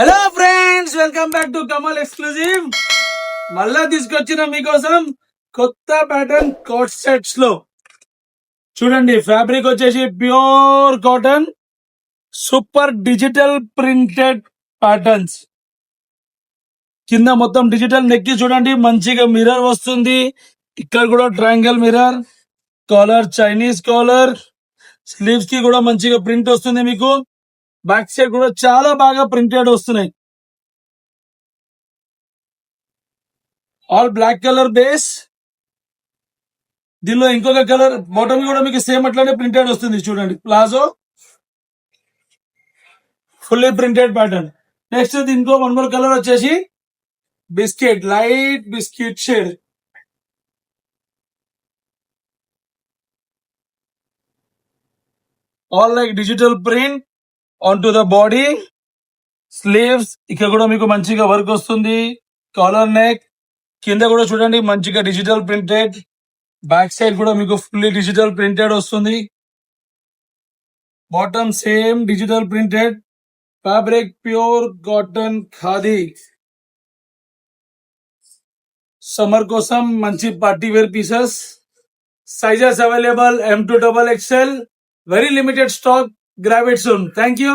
Hello friends, welcome back to Kamal exclusive. మళ్ళా తీసుకొచ్చిన మీకోసం కొత్త ప్యాటర్న్ కోట్ సెట్స్ లో చూడండి. ఫ్యాబ్రిక్ వచ్చేసి pure cotton, super digital printed patterns. కింద మొత్తం డిజిటల్ నెక్కి చూడండి, మంచిగా మిర్రర్ వస్తుంది. ఇక్కడ కూడా triangle mirror, collar Chinese collar, sleeves కి కూడా మంచిగా ప్రింట్ వస్తుంది. మీకు బ్యాక్ సైడ్ కూడా చాలా బాగా ప్రింటెడ్ వస్తున్నాయి. ఆల్ బ్లాక్ కలర్ బేస్, దీనిలో ఇంకొక కలర్ బాటమ్ కూడా మీకు సేమ్ అట్లానే ప్రింటెడ్ వస్తుంది. చూడండి, palazzo fully printed pattern. Next దీంట్లో వన్ మోర్ కలర్ వచ్చేసి biscuit, light biscuit shade. All like digital print on to the body. Sleeves ఇక్కడ కూడా మీకు మంచిగా వర్క్ వస్తుంది. కాలర్ నెక్ కింద కూడా చూడండి మంచిగా డిజిటల్ ప్రింటెడ్. బ్యాక్ సైడ్ కూడా మీకు ఫుల్లీ డిజిటల్ ప్రింటెడ్ వస్తుంది. Bottom same digital printed. Fabric pure cotton khadi. Summer కోసం మంచి party wear pieces. Sizes available M to XXL. Very limited stock. Grab it soon. Thank you.